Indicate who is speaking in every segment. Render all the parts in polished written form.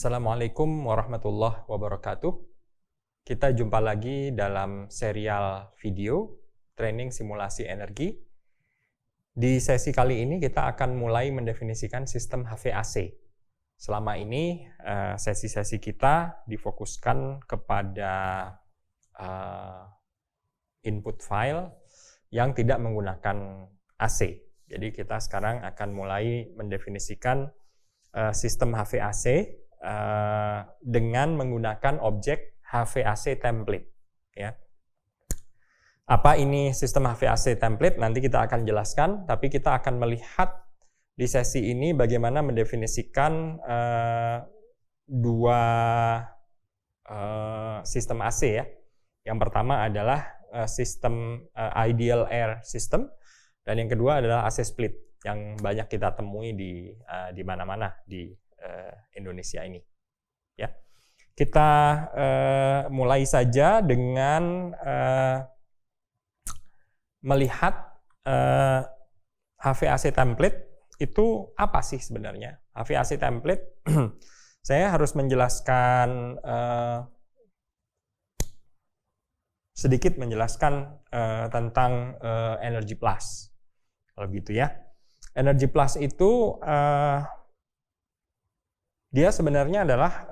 Speaker 1: Assalamualaikum warahmatullahi wabarakatuh. Kita jumpa lagi dalam serial video training simulasi energi. Di sesi kali ini kita akan mulai mendefinisikan sistem HVAC. Selama ini sesi-sesi kita difokuskan kepada input file yang tidak menggunakan AC. Jadi kita sekarang akan mulai mendefinisikan sistem HVAC dengan menggunakan objek HVAC template. Ya. Apa ini sistem HVAC template? Nanti kita akan jelaskan, tapi kita akan melihat di sesi ini bagaimana mendefinisikan dua sistem AC ya. Yang pertama adalah sistem ideal air system, dan yang kedua adalah AC split yang banyak kita temui di mana-mana di Indonesia ini. Ya, kita mulai saja dengan melihat HVAC template itu apa sih sebenarnya? HVAC template, saya harus menjelaskan sedikit tentang Energy Plus, kalau gitu ya. Energy Plus itu dia sebenarnya adalah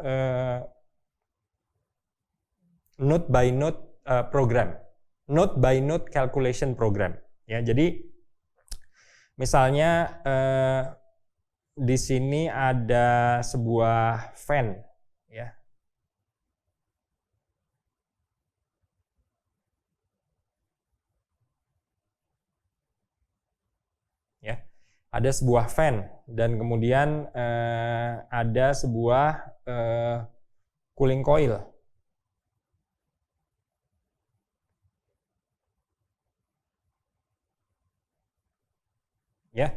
Speaker 1: node by node program, node by node calculation program. Ya, jadi misalnya di sini ada sebuah fan, ya. Ada sebuah fan dan kemudian ada sebuah cooling coil. Ya.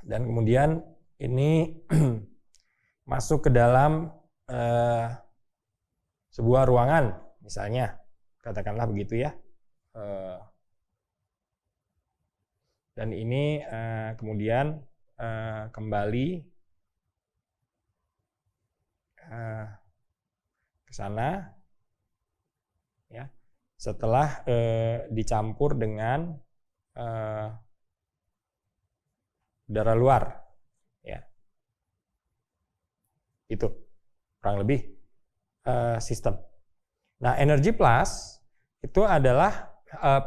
Speaker 1: Dan kemudian ini masuk ke dalam sebuah ruangan, misalnya, katakanlah begitu ya. Dan ini kemudian kembali ke sana, ya, setelah dicampur dengan udara luar, ya. Itu kurang lebih sistem. Nah, Energy Plus itu adalah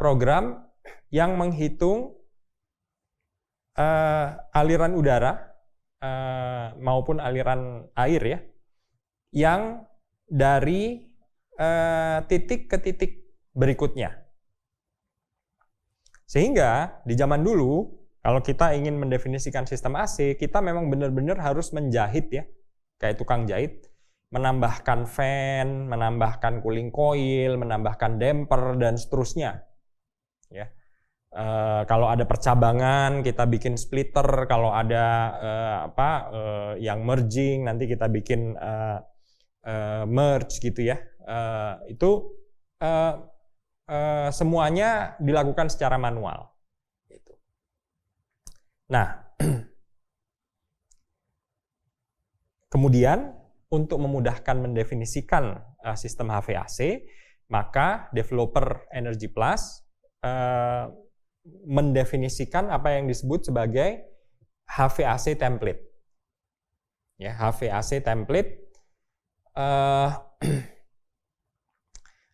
Speaker 1: program yang menghitung aliran udara maupun aliran air ya, yang dari titik ke titik berikutnya. Sehingga di zaman dulu kalau kita ingin mendefinisikan sistem AC, kita memang benar-benar harus menjahit ya, kayak tukang jahit, menambahkan fan, menambahkan cooling coil, menambahkan damper dan seterusnya. Ya. Kalau ada percabangan kita bikin splitter, kalau ada yang merging nanti kita bikin merge gitu ya. Itu semuanya dilakukan secara manual. Gitu. Nah, kemudian untuk memudahkan mendefinisikan sistem HVAC, maka developer Energy Plus mendefinisikan apa yang disebut sebagai HVAC template. Ya, HVAC template.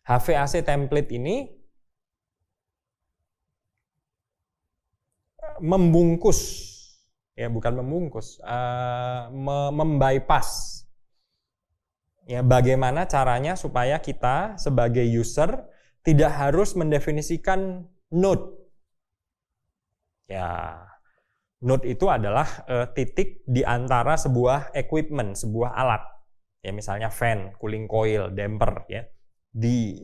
Speaker 1: HVAC template ini membungkus, ya bukan membungkus, membypass. Ya, bagaimana caranya supaya kita sebagai user tidak harus mendefinisikan node. Ya, node itu adalah titik di antara sebuah equipment, sebuah alat. Ya, misalnya fan, cooling coil, damper ya. Di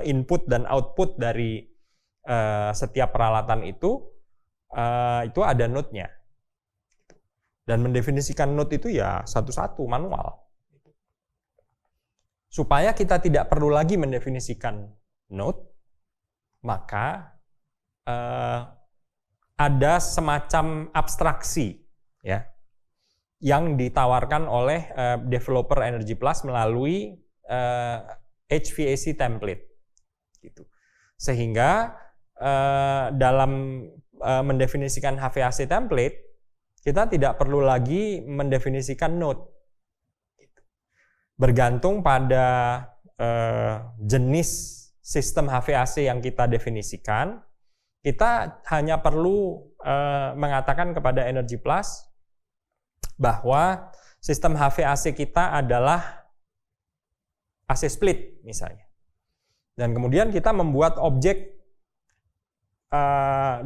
Speaker 1: input dan output dari setiap peralatan itu ada node-nya. Dan mendefinisikan node itu ya satu-satu manual. Supaya kita tidak perlu lagi mendefinisikan node, maka ada semacam abstraksi ya, yang ditawarkan oleh developer Energy Plus melalui HVAC template, gitu. Sehingga dalam mendefinisikan HVAC template, kita tidak perlu lagi mendefinisikan node, gitu. Bergantung pada jenis sistem HVAC yang kita definisikan, kita hanya perlu mengatakan kepada Energy Plus bahwa sistem HVAC kita adalah AC split misalnya. Dan kemudian kita membuat objek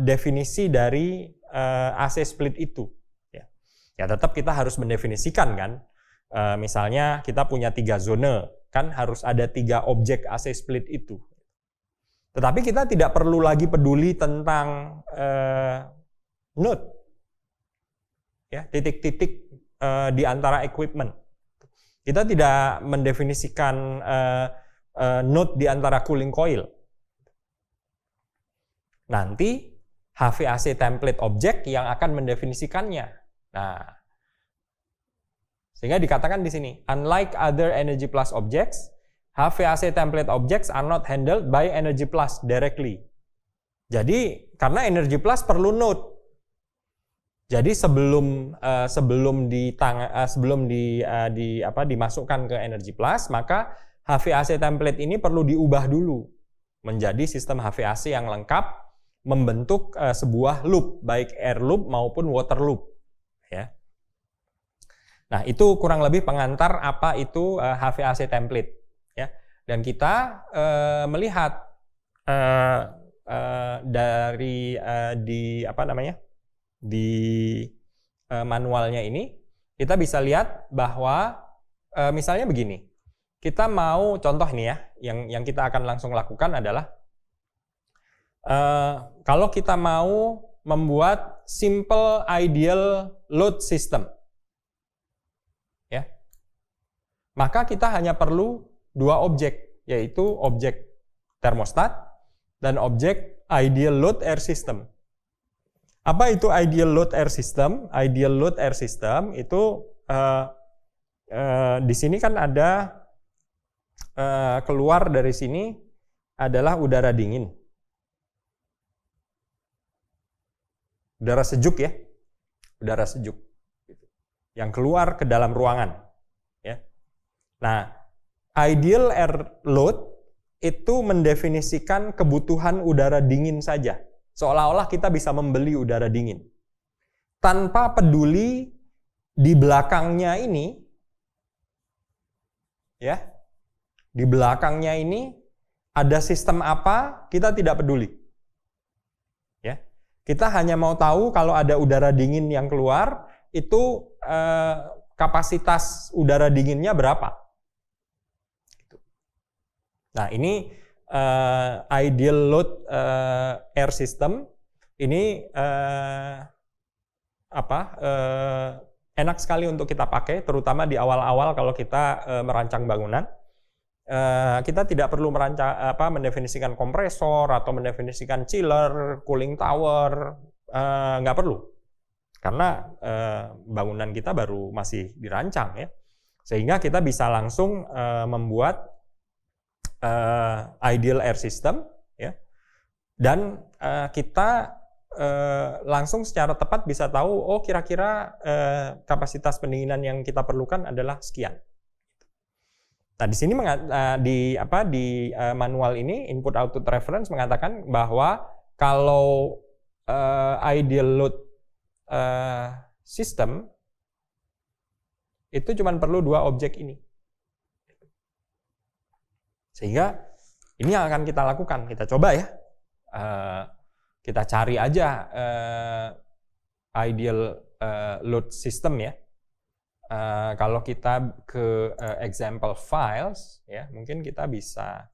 Speaker 1: definisi dari AC split itu. Ya tetap kita harus mendefinisikan kan. Misalnya kita punya 3 zone, kan harus ada 3 objek AC split itu. Tetapi kita tidak perlu lagi peduli tentang node. Ya, titik-titik di antara equipment. Kita tidak mendefinisikan node di antara cooling coil. Nanti HVAC template object yang akan mendefinisikannya. Nah, sehingga dikatakan di sini, unlike other Energy Plus objects, HVAC template objects are not handled by Energy Plus directly. Jadi, karena Energy Plus perlu node. Jadi sebelum dimasukkan ke Energy Plus, maka HVAC template ini perlu diubah dulu menjadi sistem HVAC yang lengkap, membentuk sebuah loop, baik air loop maupun water loop. Ya. Nah, itu kurang lebih pengantar apa itu HVAC template. Ya. Dan kita melihat dari di manualnya ini, kita bisa lihat bahwa misalnya begini, kita mau contoh nih ya, yang kita akan langsung lakukan adalah kalau kita mau membuat simple ideal load system, ya, maka kita hanya perlu 2 objek, yaitu objek termostat dan objek ideal load air system. Apa itu ideal load air system? Ideal load air system itu di sini kan ada keluar dari sini adalah udara dingin, udara sejuk ya, udara sejuk yang keluar ke dalam ruangan. Ya. Nah, ideal air load itu mendefinisikan kebutuhan udara dingin saja. Seolah-olah kita bisa membeli udara dingin. Tanpa peduli di belakangnya ini, ya, di belakangnya ini ada sistem apa, kita tidak peduli. Ya, kita hanya mau tahu kalau ada udara dingin yang keluar, itu kapasitas udara dinginnya berapa. Nah, ini ideal load air system ini enak sekali untuk kita pakai, terutama di awal-awal kalau kita merancang bangunan. Kita tidak perlu mendefinisikan kompresor atau mendefinisikan chiller, cooling tower, nggak perlu, karena bangunan kita baru masih dirancang ya, sehingga kita bisa langsung membuat ideal air system, ya, dan kita langsung secara tepat bisa tahu, oh kira-kira kapasitas pendinginan yang kita perlukan adalah sekian. Nah, di sini di manual ini input output reference mengatakan bahwa kalau ideal load system itu cuma perlu 2 objek ini. Sehingga ini yang akan kita lakukan, kita coba ya, kita cari aja ideal load system ya. Kalau kita ke example files ya, mungkin kita bisa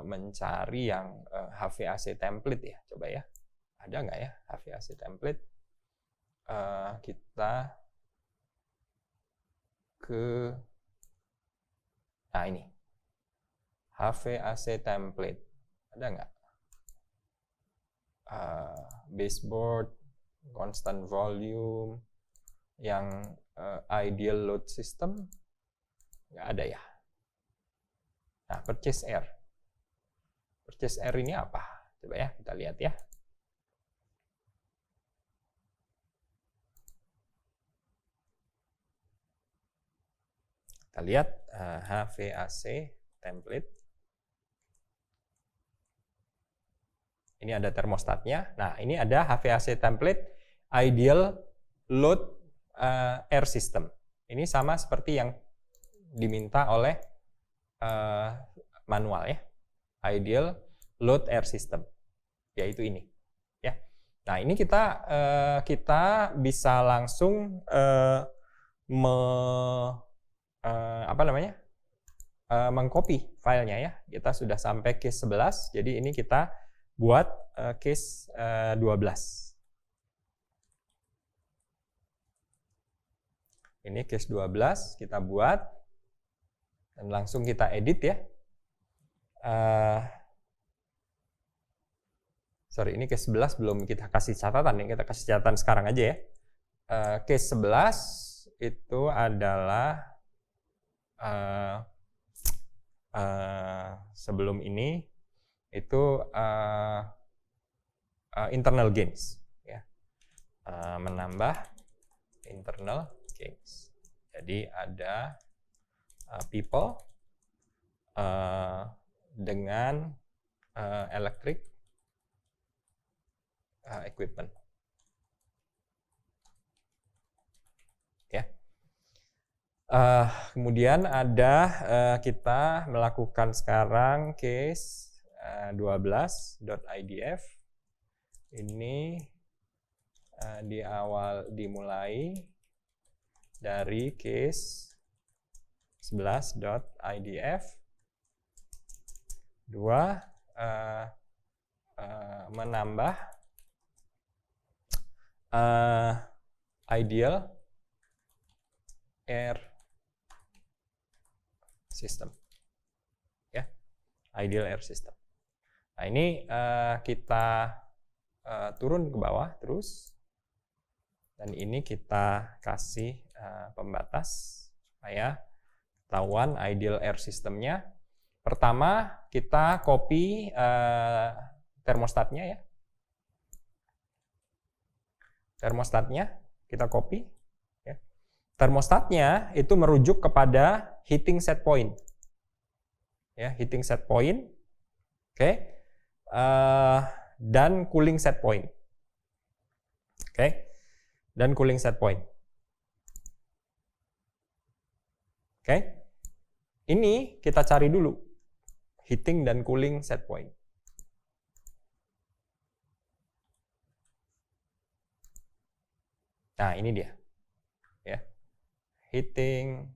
Speaker 1: mencari yang HVAC template ya, coba ya, ada nggak ya HVAC template? Kita ke, nah ini HVAC template, ada nggak? Baseboard, constant volume, Yang ideal load system nggak ada ya. Nah, purchase air. Purchase air ini apa? Coba ya, kita lihat ya. Kita lihat HVAC template. Ini ada termostatnya. Nah, ini ada HVAC template ideal load air system. Ini sama seperti yang diminta oleh manual ya. Ideal load air system, yaitu ini. Ya. Nah, ini kita bisa langsung mengcopy filenya ya. Kita sudah sampai case 11, jadi ini kita buat case 12. Ini case 12 kita buat dan langsung kita edit ya. Sorry, ini case 11 belum kita kasih catatan ya, kita kasih catatan sekarang aja ya. Case 11 itu adalah sebelum ini itu internal gains ya. Menambah internal gains. Jadi ada people dengan electric equipment. Ya. Kemudian ada kita melakukan sekarang case 12.idf. Ini dimulai dari case 11.idf 2 menambah ideal air system ya, ideal air system. Nah, ini kita turun ke bawah terus, dan ini kita kasih pembatas supaya ketahuan ideal air systemnya. Pertama kita copy termostatnya ya. Termostatnya kita copy. Ya. Termostatnya itu merujuk kepada heating set point. Ya, heating set point. Oke. Dan cooling set point. Oke. Dan cooling set point. Oke. Ini kita cari dulu heating dan cooling set point. Nah, ini dia. Ya. Heating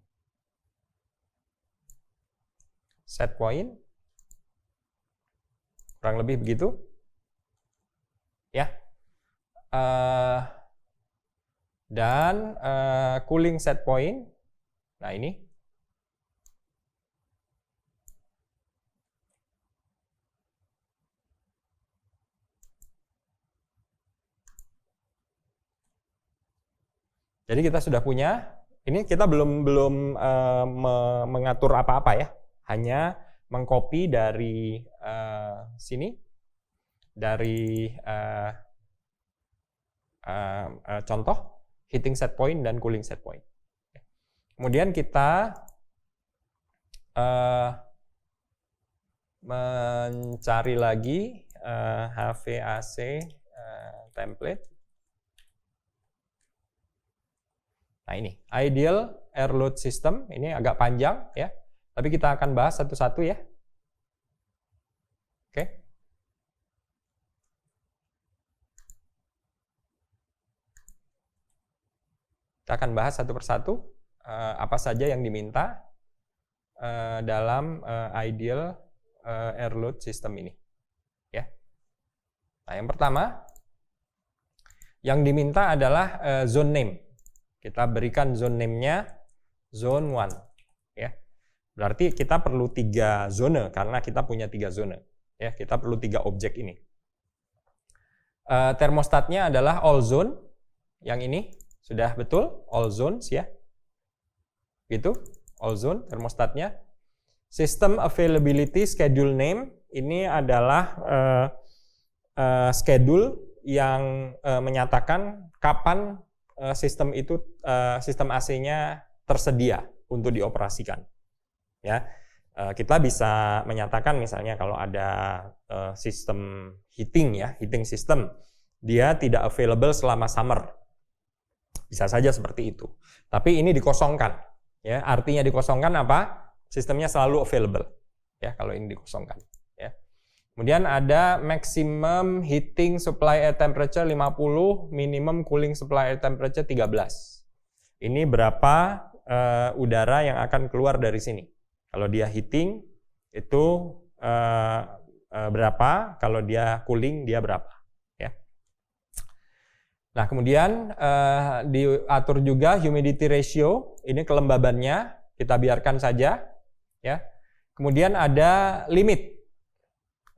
Speaker 1: set point. Kurang lebih begitu. Ya. Dan cooling set point. Nah, ini. Jadi kita sudah punya, ini kita belum mengatur apa-apa ya, hanya mengcopy dari sini, dari contoh heating set point dan cooling set point. Kemudian kita mencari lagi HVAC template. Nah, ini ideal air load system, ini agak panjang ya, tapi kita akan bahas satu-satu ya. Oke. Kita akan bahas satu persatu apa saja yang diminta dalam ideal air load system ini. Ya. Nah, yang pertama yang diminta adalah zone name. Kita berikan zone name-nya zone 1 ya. Berarti kita perlu 3 zone karena kita punya 3 zone ya. Kita perlu 3 objek ini. Termostatnya adalah all zone yang ini Sudah betul? All zones ya. Gitu, all zone termostatnya. System availability schedule name ini adalah schedule yang menyatakan kapan sistem AC-nya tersedia untuk dioperasikan. Ya, kita bisa menyatakan misalnya kalau ada sistem heating ya, heating system, dia tidak available selama summer. Bisa saja seperti itu. Tapi ini dikosongkan. Ya, artinya dikosongkan apa? Sistemnya selalu available. Ya, kalau ini dikosongkan. Ya. Kemudian ada maximum heating supply air temperature 50, minimum cooling supply air temperature 13. Ini berapa udara yang akan keluar dari sini. Kalau dia heating itu berapa, kalau dia cooling dia berapa. Ya. Nah, kemudian diatur juga humidity ratio, ini kelembabannya, kita biarkan saja. Ya. Kemudian ada limit.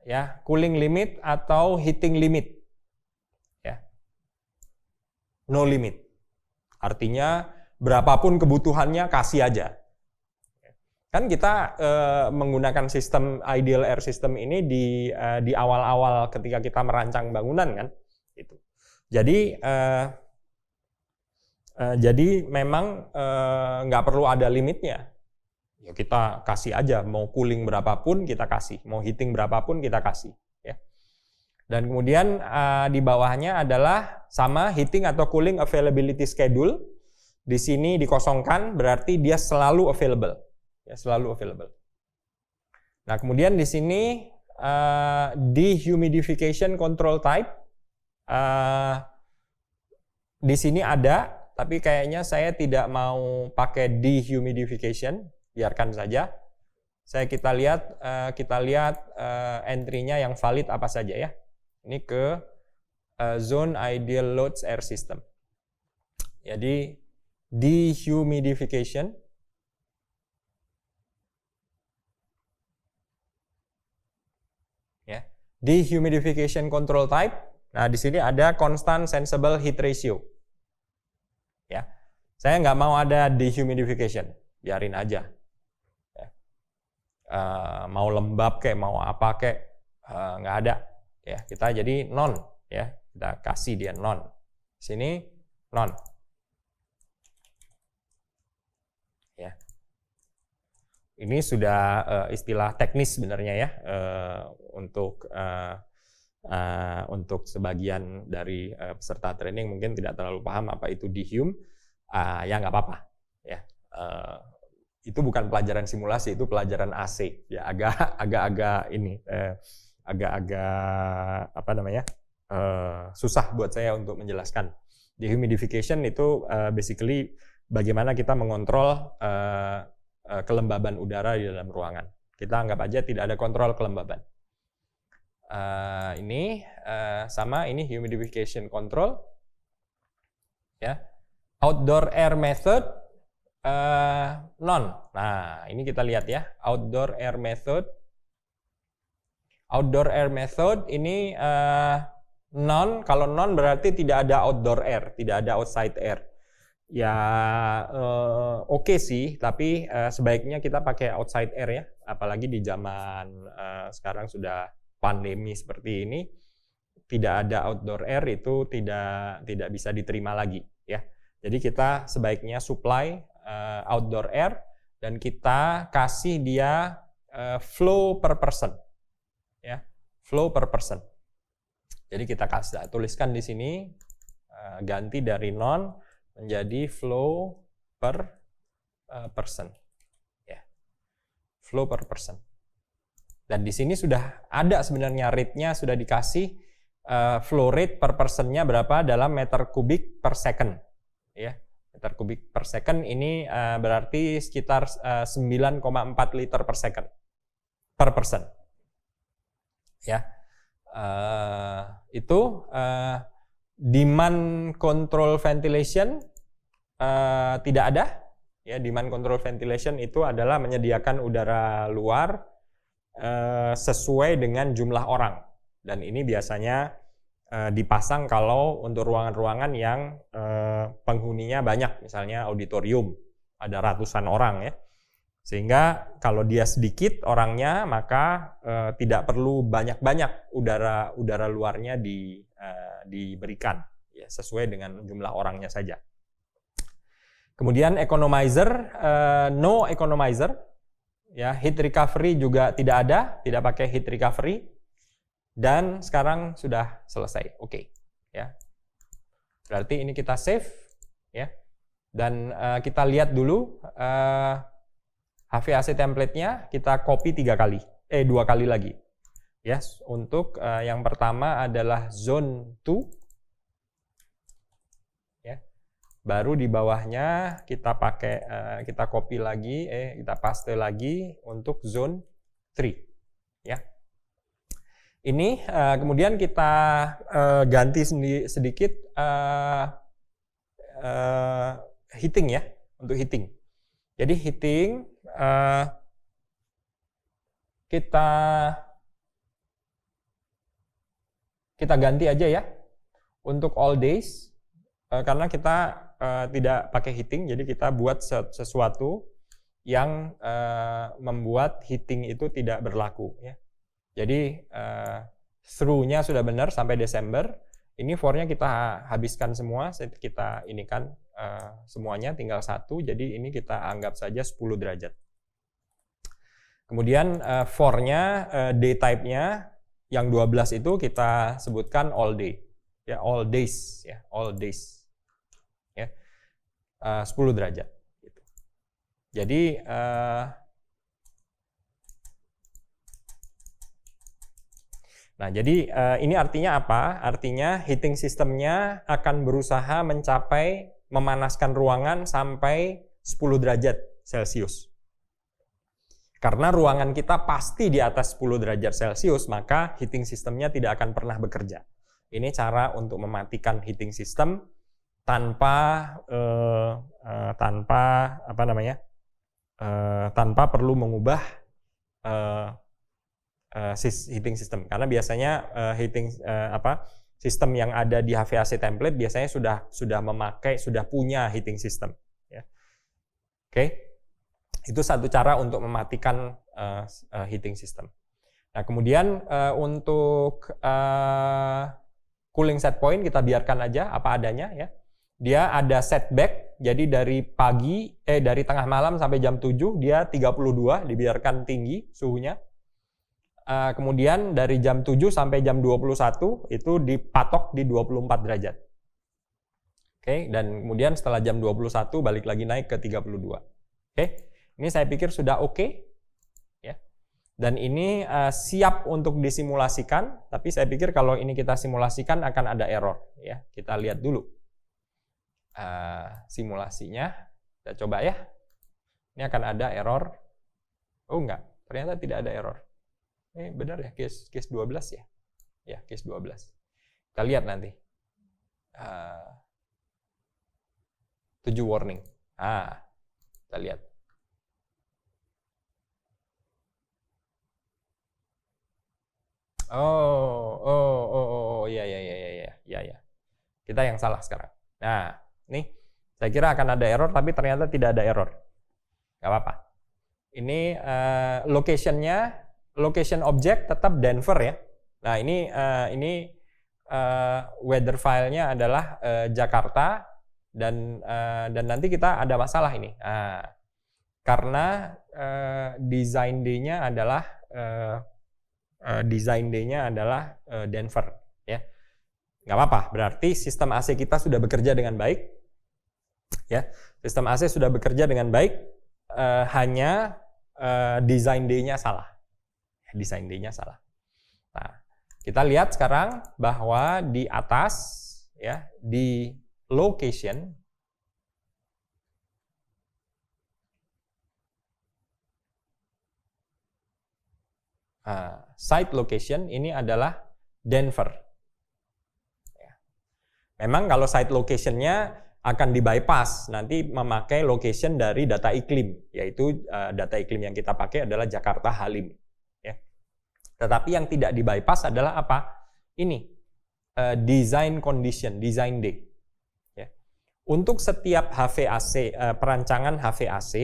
Speaker 1: Ya, cooling limit atau heating limit. Ya. No limit. Artinya berapapun kebutuhannya kasih aja. Kan kita menggunakan sistem ideal air system ini di awal-awal ketika kita merancang bangunan kan, gitu. Jadi memang nggak perlu ada limitnya. Ya kita kasih aja, mau cooling berapapun kita kasih, mau heating berapapun kita kasih. Ya. Dan kemudian di bawahnya adalah sama heating atau cooling availability schedule. Di sini dikosongkan berarti dia selalu available. Ya, selalu available. Nah, kemudian di sini dehumidification control type. Di sini ada, tapi kayaknya saya tidak mau pakai dehumidification. Biarkan saja. Kita lihat entry-nya yang valid apa saja ya. Ini ke zone ideal loads air system. Jadi dehumidification. Ya. Dehumidification control type. Nah, di sini ada constant sensible heat ratio. Ya. Saya nggak mau ada dehumidification. Biarin aja. Mau lembab kayak mau apa kayak nggak ada ya, kita jadi non ya, kita kasih dia non, sini non ya. Ini sudah istilah teknis sebenarnya ya, untuk sebagian dari peserta training mungkin tidak terlalu paham apa itu dehum, ya nggak apa-apa ya. Itu bukan pelajaran simulasi, itu pelajaran AC ya, agak-agak ini agak-agak apa namanya susah buat saya untuk menjelaskan. Dehumidification itu basically bagaimana kita mengontrol kelembaban udara di dalam ruangan. Kita anggap aja tidak ada kontrol kelembaban. Ini sama ini humidification control ya. Outdoor air method non. Nah, ini kita lihat ya, outdoor air method. Outdoor air method ini non. Kalau non berarti tidak ada outdoor air, tidak ada outside air. Ya oke sih, tapi sebaiknya kita pakai outside air ya, apalagi di zaman sekarang sudah pandemi seperti ini, tidak ada outdoor air itu tidak bisa diterima lagi ya. Jadi kita sebaiknya supply outdoor air dan kita kasih dia flow per person ya, flow per person. Jadi kita tuliskan di sini ganti dari non menjadi flow per person ya, flow per person. Dan di sini sudah ada sebenarnya rate-nya, sudah dikasih flow rate per personnya berapa dalam meter kubik per second ya. Meter kubik per second ini berarti sekitar 9,4 liter per second per person ya. Itu demand control ventilation tidak ada ya. Demand control ventilation itu adalah menyediakan udara luar sesuai dengan jumlah orang, dan ini biasanya dipasang kalau untuk ruangan-ruangan yang penghuninya banyak, misalnya auditorium, ada ratusan orang ya. Sehingga kalau dia sedikit orangnya, maka tidak perlu banyak-banyak udara luarnya diberikan, ya, sesuai dengan jumlah orangnya saja. Kemudian economizer, no economizer, ya, heat recovery juga tidak ada, tidak pakai heat recovery, dan sekarang sudah selesai, oke, ya. Berarti ini kita save, ya, dan kita lihat dulu. HVAC template-nya kita copy 2 kali lagi. Yes, untuk yang pertama adalah zone 2. Ya. Baru di bawahnya kita pakai kita copy lagi, kita paste lagi untuk zone 3. Ya. Ini kemudian kita ganti sedikit heating ya, untuk heating. Jadi heating kita ganti aja ya untuk all days, karena kita tidak pakai heating, jadi kita buat sesuatu yang membuat heating itu tidak berlaku ya. Jadi through-nya sudah benar sampai Desember. Ini for-nya kita habiskan semua, kita inikan semuanya, tinggal 1, jadi ini kita anggap saja 10 derajat. Kemudian for-nya, day type-nya, yang 12 itu kita sebutkan all day, ya, all days, ya, all days, ya, 10 derajat. Gitu. Jadi nah, jadi ini artinya apa? Artinya heating systemnya akan berusaha mencapai memanaskan ruangan sampai 10 derajat Celcius. Karena ruangan kita pasti di atas 10 derajat Celcius, maka heating systemnya tidak akan pernah bekerja. Ini cara untuk mematikan heating system tanpa tanpa perlu mengubah heating system, karena biasanya sistem yang ada di HVAC template biasanya sudah punya heating system ya. Oke. Itu satu cara untuk mematikan heating system. Nah, kemudian untuk cooling set point kita biarkan aja apa adanya ya. Dia ada setback, jadi dari tengah malam sampai jam 7 dia 32, dibiarkan tinggi suhunya. Kemudian dari jam 7 sampai jam 21 itu dipatok di 24 derajat. Oke, dan kemudian setelah jam 21 balik lagi naik ke 32. Oke, ini saya pikir sudah oke. Ya. Dan ini siap untuk disimulasikan, tapi saya pikir kalau ini kita simulasikan akan ada error. Ya. Kita lihat dulu simulasinya. Kita coba ya. Ini akan ada error. Oh enggak, ternyata tidak ada error. Benar ya, case 12 ya? Ya, case 12. Kita lihat nanti. 7 warning. Kita lihat. Ya. Kita yang salah sekarang. Nah, nih, saya kira akan ada error, tapi ternyata tidak ada error. Gak apa-apa. Ini location object tetap Denver ya. Nah, ini weather file-nya adalah Jakarta, dan nanti kita ada masalah ini. Karena design day-nya adalah Denver ya. Nggak apa-apa, berarti sistem AC kita sudah bekerja dengan baik ya. Sistem AC sudah bekerja dengan baik, hanya design day-nya salah. Design day-nya salah. Nah, kita lihat sekarang bahwa di atas ya, di location site location ini adalah Denver. Ya. Memang kalau site location-nya akan di-bypass, nanti memakai location dari data iklim, yaitu data iklim yang kita pakai adalah Jakarta Halim. Ya. Tetapi yang tidak di-bypass adalah apa? Ini, design condition, design day. Ya. Untuk setiap HVAC, perancangan HVAC,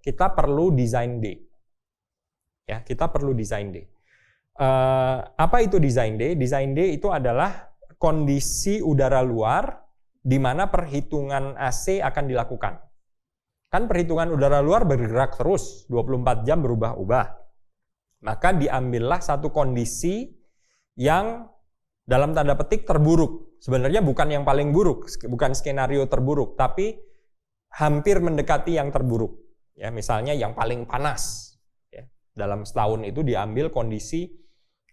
Speaker 1: kita perlu design day. Ya, kita perlu design day. Apa itu design day? Design day itu adalah kondisi udara luar di mana perhitungan AC akan dilakukan. Kan perhitungan udara luar bergerak terus, 24 jam berubah-ubah. Maka diambillah satu kondisi yang dalam tanda petik terburuk. Sebenarnya bukan yang paling buruk, bukan skenario terburuk, tapi hampir mendekati yang terburuk. Ya, misalnya yang paling panas. Ya, dalam setahun itu diambil kondisi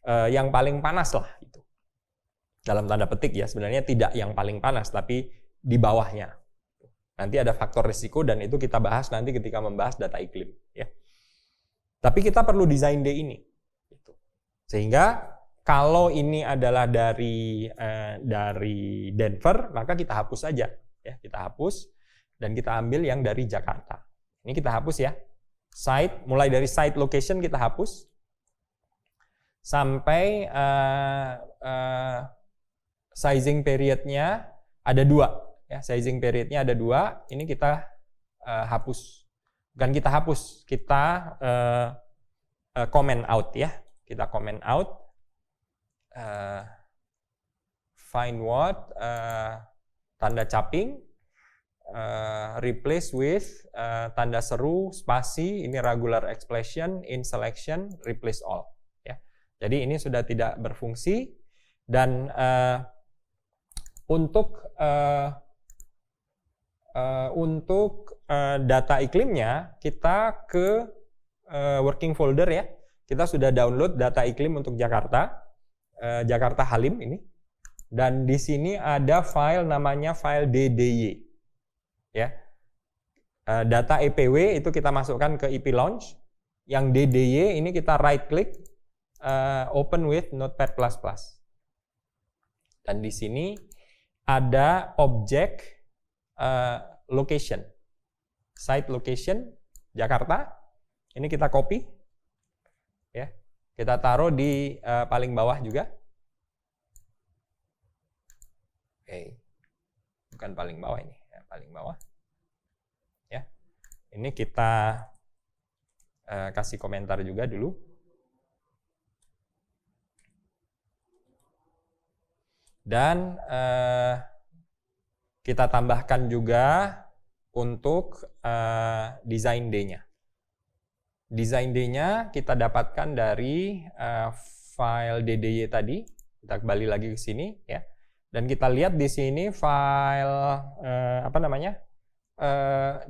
Speaker 1: yang paling panas lah. Itu. Dalam tanda petik ya, sebenarnya tidak yang paling panas, tapi di bawahnya. Nanti ada faktor risiko dan itu kita bahas nanti ketika membahas data iklim. Ya. Tapi kita perlu design day ini. Sehingga kalau ini adalah dari Denver, maka kita hapus saja. Ya, kita hapus dan kita ambil yang dari Jakarta. Ini kita hapus ya. Site, mulai dari site location kita hapus. Sampai sizing periodnya ada 2. Ya, sizing periodnya ada 2. Ini kita hapus. Bukan kita hapus, kita comment out ya. Kita comment out. Find what, tanda caping, replace with, tanda seru, spasi, ini regular expression, in selection, replace all. Ya. Jadi ini sudah tidak berfungsi dan untuk data iklimnya kita ke working folder ya. Kita sudah download data iklim untuk Jakarta. Jakarta Halim ini, dan di sini ada file namanya file DDY ya. Data EPW itu kita masukkan ke IP Launch, yang DDY ini kita right click, open with Notepad++, dan di sini ada objek location, site location Jakarta, ini kita copy ya. Kita taruh di paling bawah juga. Oke. Bukan paling bawah ini, ya, paling bawah. Ya. Ini kita kasih komentar juga dulu. Dan kita tambahkan juga untuk design day-nya. Design day-nya kita dapatkan dari file DDY tadi. Kita kembali lagi ke sini ya. Dan kita lihat di sini file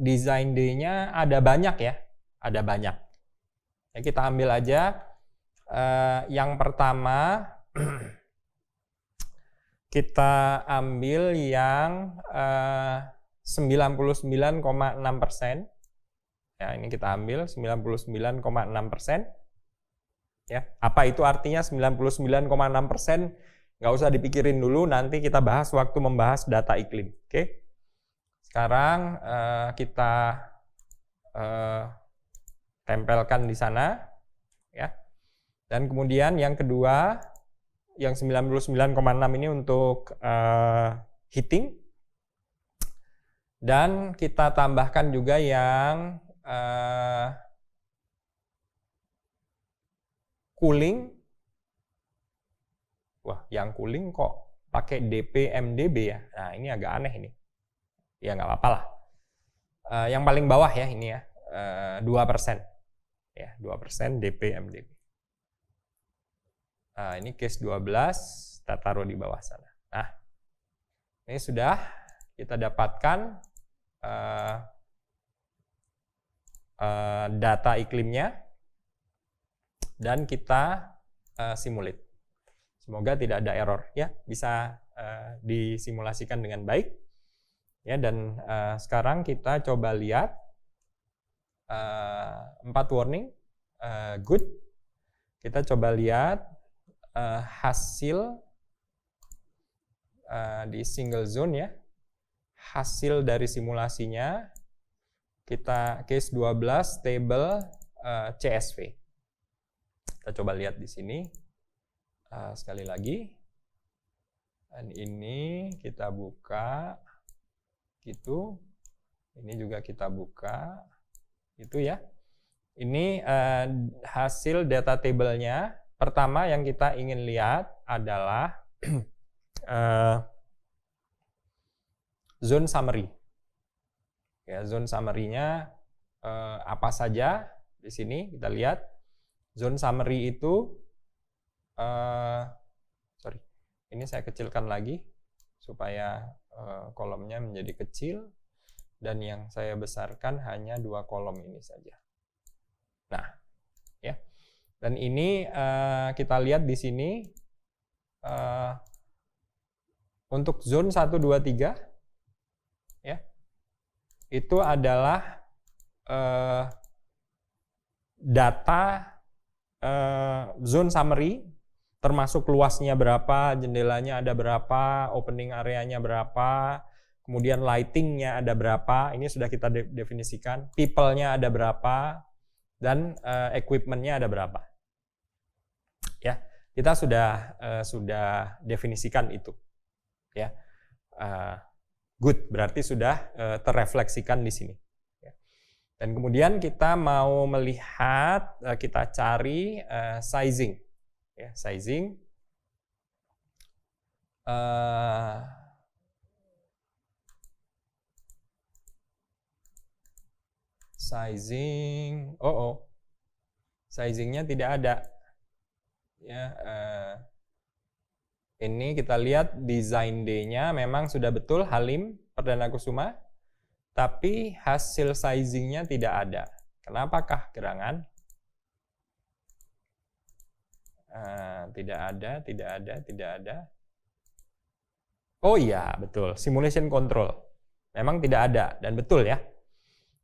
Speaker 1: design day-nya ada banyak ya. Ada banyak. Ya, kita ambil aja yang pertama kita ambil yang 99,6%. Ya, ini kita ambil 99,6%. Ya, apa itu artinya 99,6%? Nggak usah dipikirin dulu, nanti kita bahas waktu membahas data iklim. Oke. Sekarang kita tempelkan di sana, ya. Dan kemudian yang kedua, yang 99,6 ini untuk heating. Dan kita tambahkan juga yang cooling. Wah, yang cooling kok pakai DP/MdB ya. Nah, ini agak aneh ini. Ya nggak apa-apa lah. Yang paling bawah ya ini ya, 2%. Ya, 2% DP/MdB. Nah, ini case 12, kita taruh di bawah sana. Nah, ini sudah kita dapatkan data iklimnya dan kita simulate. Semoga tidak ada error ya, bisa disimulasikan dengan baik ya. Dan sekarang kita coba lihat 4 warning good. Kita coba lihat hasil di single zone ya, hasil dari simulasinya. Kita case 12 table CSV. Kita coba lihat di sini sekali lagi. Dan ini kita buka, gitu. Ini juga kita buka, gitu ya. Ini hasil data table-nya. Pertama yang kita ingin lihat adalah zone summary. Ya, zone summary-nya apa saja di sini kita lihat. Zone summary itu sorry, ini saya kecilkan lagi supaya kolomnya menjadi kecil, dan yang saya besarkan hanya 2 kolom ini saja. Nah, ya. Dan ini kita lihat di sini untuk zone 1 2 3 ya. Itu adalah data zone summary, termasuk luasnya berapa, jendelanya ada berapa, opening areanya berapa, kemudian lightingnya ada berapa, ini sudah kita definisikan, people-nya ada berapa, dan equipment-nya ada berapa. Ya, kita sudah definisikan itu. Ya, good, berarti sudah terrefleksikan di sini. Dan kemudian kita mau melihat, kita cari sizing. Ya, sizing. Sizing. Sizingnya tidak ada. Ya, ini kita lihat design day-nya memang sudah betul Halim Perdana Kusuma. Tapi hasil sizingnya tidak ada. Kenapakah gerangan? Tidak ada. Oh iya, betul. Simulation control. Memang tidak ada, dan betul ya.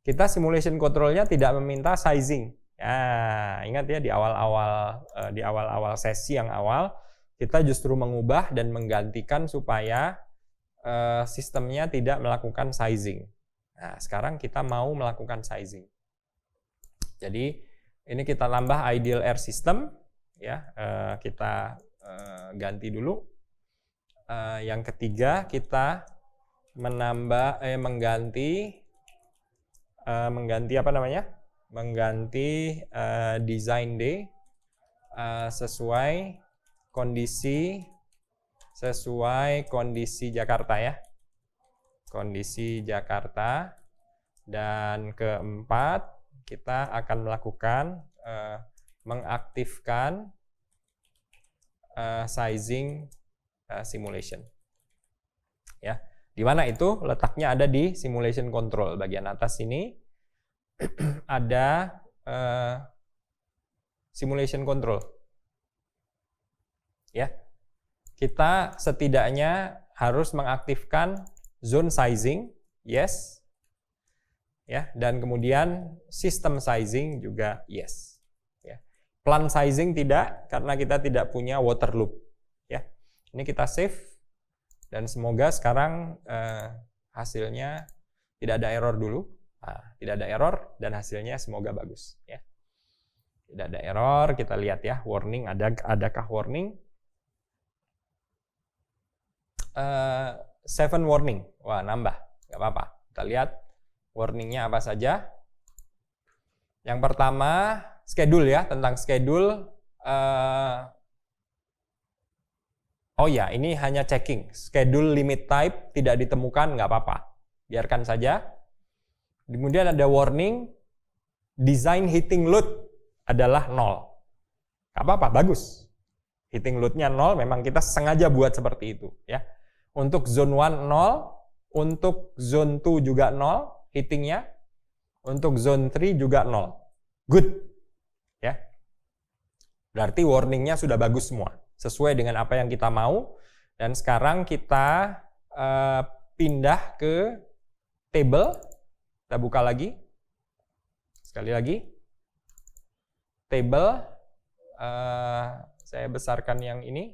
Speaker 1: Kita simulation controlnya tidak meminta sizing. Ya, ingat ya di awal-awal sesi yang awal, kita justru mengubah dan menggantikan supaya sistemnya tidak melakukan sizing. Nah, sekarang kita mau melakukan sizing. Jadi ini kita tambah ideal air system, ya. Kita ganti dulu. Yang ketiga kita mengganti apa namanya? Mengganti design day sesuai kondisi Jakarta ya. Kondisi Jakarta. Dan keempat, kita akan melakukan mengaktifkan sizing simulation. Ya, di mana itu letaknya ada di simulation control bagian atas sini ada simulation control. Ya, kita setidaknya harus mengaktifkan zone sizing, yes. Ya, dan kemudian system sizing juga yes. Ya. Plan sizing tidak, karena kita tidak punya water loop. Ya. Ini kita save, dan semoga sekarang hasilnya tidak ada error dulu. Nah, tidak ada error, dan hasilnya semoga bagus. Ya. Tidak ada error, kita lihat ya, warning, adakah warning? 7 warning, wah nambah, nggak apa-apa. Kita lihat warningnya apa saja. Yang pertama schedule ya, tentang schedule. Oh ya, ini hanya checking. Schedule limit type tidak ditemukan, nggak apa-apa, biarkan saja. Kemudian ada warning, design heating load adalah 0. Nggak apa-apa, bagus. Heating load-nya 0, memang kita sengaja buat seperti itu ya. Untuk zone 1 0, untuk zone 2 juga 0 heatingnya, untuk zone 3 juga 0. Good. Ya. Berarti warningnya sudah bagus semua, sesuai dengan apa yang kita mau. Dan sekarang kita pindah ke table. Kita buka lagi. Sekali lagi. Table. Saya besarkan yang ini,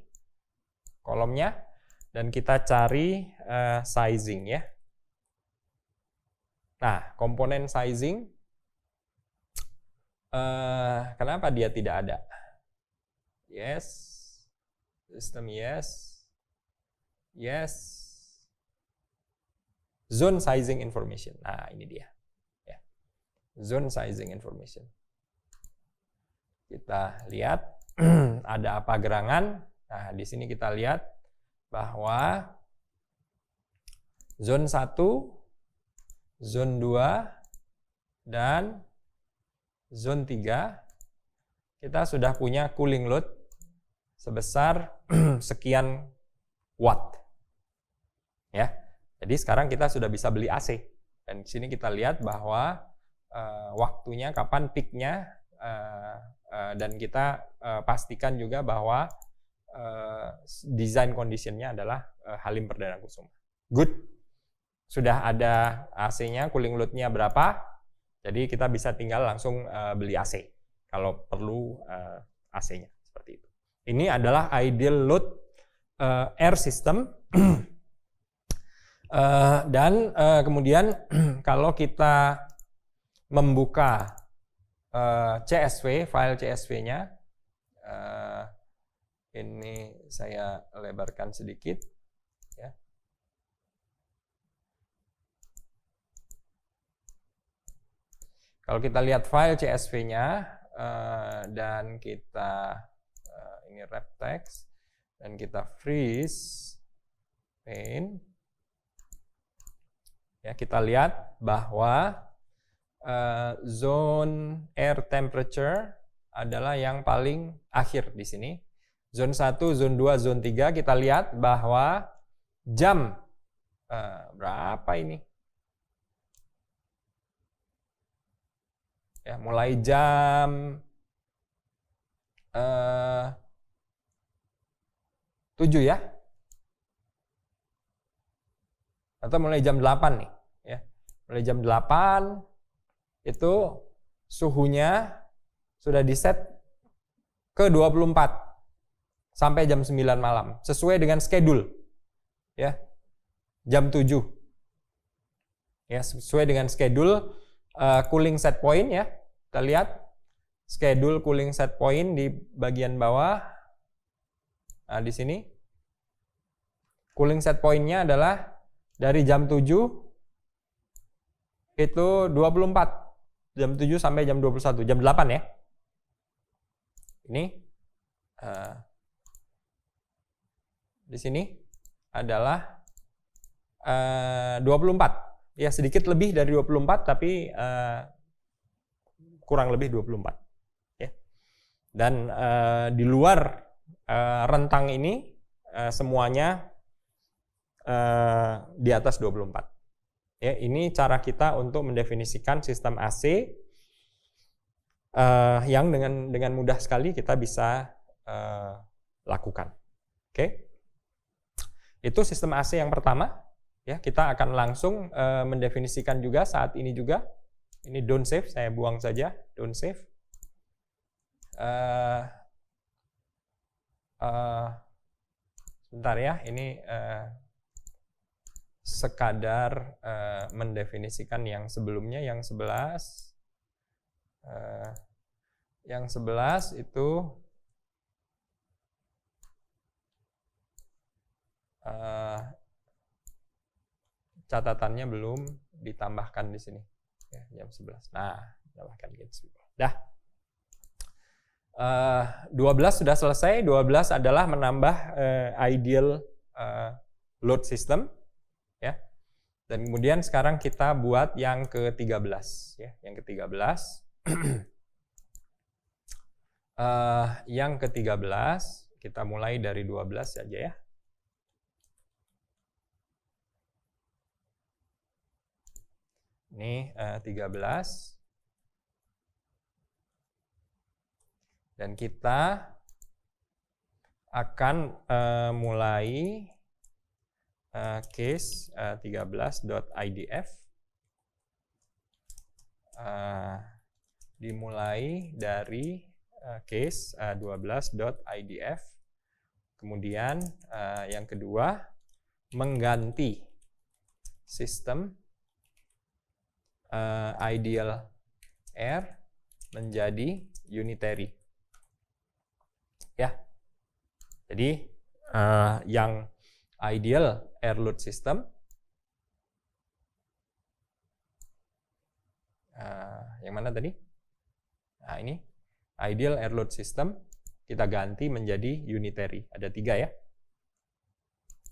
Speaker 1: kolomnya. Dan kita cari sizing ya. Nah, komponen sizing, kenapa dia tidak ada? Yes, system yes, Yes. Zone sizing information. Nah, ini dia. Ya. Zone sizing information. Kita lihat ada apa gerangan. Nah, di sini kita lihat bahwa zone 1, zone 2, dan zone 3 kita sudah punya cooling load sebesar sekian watt. Ya. Jadi sekarang kita sudah bisa beli AC. Dan di sini kita lihat bahwa waktunya kapan peaknya, dan kita pastikan juga bahwa design conditionnya adalah Halim Perdana Kusuma. Good. Sudah ada AC-nya, cooling load-nya berapa. Jadi kita bisa tinggal langsung beli AC kalau perlu AC-nya seperti itu. Ini adalah ideal load air system. Dan kemudian kalau kita membuka CSV, file CSV-nya, ini saya lebarkan sedikit, ya. Kalau kita lihat file CSV-nya dan kita ini wrap text dan kita freeze pane. Ya, kita lihat bahwa zone air temperature adalah yang paling akhir di sini. Zone 1, zone 2, zone 3 kita lihat bahwa jam berapa ini? Ya, mulai jam 7 ya. Atau mulai jam 8 nih, ya. Mulai jam 8 itu suhunya sudah diset ke 24 sampai jam 9 malam sesuai dengan schedule, ya. Jam 7. Ya, sesuai dengan schedule cooling set point, ya. Kita lihat schedule cooling set point di bagian bawah. Nah, di sini cooling set point-nya adalah dari jam 7 itu 24. Jam 7 sampai jam 21. Jam 8 ya. Ini di sini adalah 24. Ya, sedikit lebih dari 24 tapi kurang lebih 24. Ya. Dan di luar rentang ini semuanya di atas 24. Ya, ini cara kita untuk mendefinisikan sistem AC yang dengan mudah sekali kita bisa lakukan. Oke, itu sistem AC yang pertama. Ya, kita akan langsung mendefinisikan juga saat ini juga. Ini don't save, saya buang saja, don't save. Sebentar ya, ini sekadar mendefinisikan yang sebelumnya, yang 11. Yang 11 itu catatannya belum ditambahkan di sini. Ya, jam 11. Nah, tambahkan gitu. Dah. 12 sudah selesai. 12 adalah menambah ideal load system. Ya. Dan kemudian sekarang kita buat yang ke-13 ya, yang ke-13. Yang ke-13 kita mulai dari 12 saja ya. Ini 13. Dan kita akan mulai case 13.idf. Dimulai dari case 12.idf. Kemudian yang kedua mengganti sistem ideal air menjadi unitary. Ya. Jadi yang ideal air load system. Yang mana tadi? Nah, ini ideal air load system kita ganti menjadi unitary. Ada 3 ya.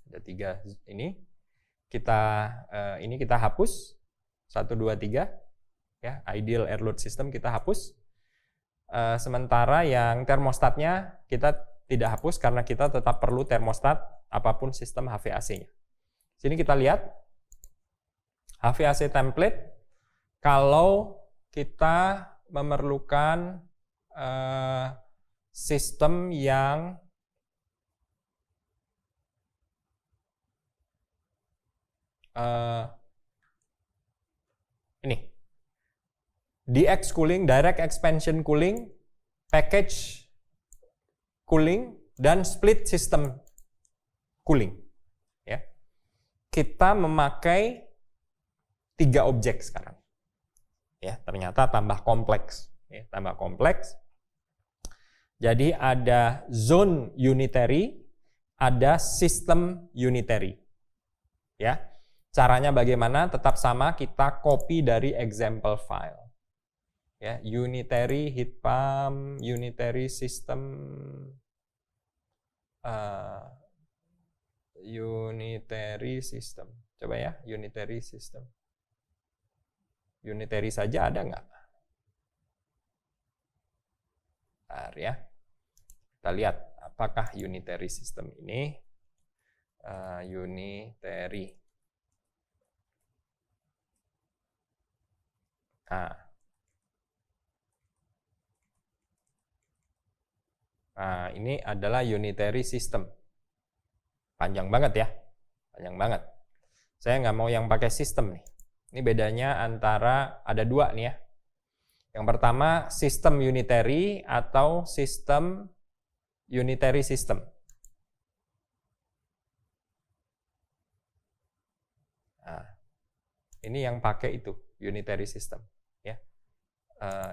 Speaker 1: Ada 3 ini. Ini kita hapus 1, 2, 3 ya, ideal air load system kita hapus. Sementara yang termostatnya kita tidak hapus karena kita tetap perlu termostat apapun sistem HVAC-nya. Sini kita lihat HVAC template kalau kita memerlukan sistem yang ini DX cooling, direct expansion cooling, package cooling, dan split system cooling. Ya. Kita memakai 3 objek sekarang. Ya, ternyata tambah kompleks. Ya, tambah kompleks. Jadi ada zone unitary, ada system unitary. Ya. Caranya bagaimana? Tetap sama, kita copy dari example file. Ya, unitary heat pump, unitary system, unitary system. Coba ya, unitary system. Unitary saja ada nggak? Bentar ya. Kita lihat apakah unitary system ini unitary. Nah, ini adalah unitary system. Panjang banget ya. Panjang banget. Saya nggak mau yang pakai sistem nih. Ini bedanya antara, ada 2 nih ya. Yang pertama, sistem unitary atau sistem unitary system. Nah, ini yang pakai itu, unitary system. Ya.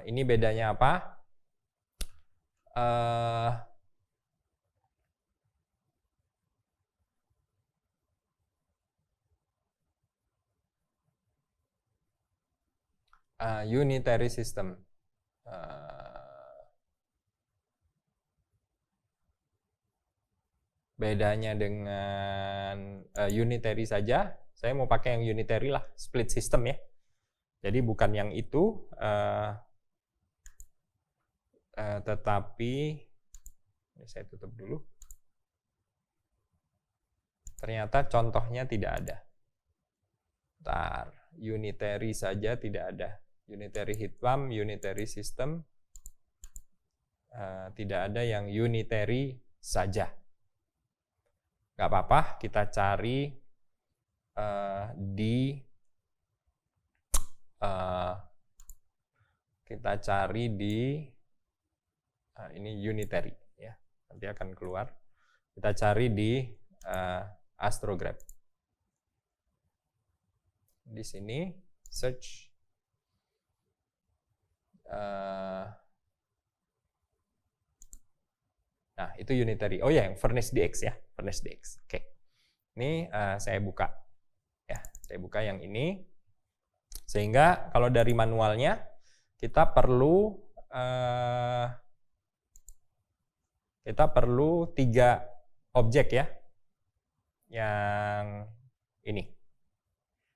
Speaker 1: Ini bedanya apa? Unitary system. Bedanya dengan unitary saja, saya mau pakai yang unitary lah, split system ya. Jadi bukan yang itu, tetapi ini saya tutup dulu. Ternyata contohnya tidak ada. Bentar, unitary saja tidak ada. Unitary heat pump, unitary system, tidak ada yang unitary saja. Nggak apa-apa, kita cari ini unitary ya. Nanti akan keluar. Kita cari di Astrograph. Di sini search nah, itu unitary. Oh ya, yang Furnace DX ya, Furnace DX. Oke. Ini saya buka. Ya, saya buka yang ini. Sehingga kalau dari manualnya kita perlu 3 objek ya. Yang ini.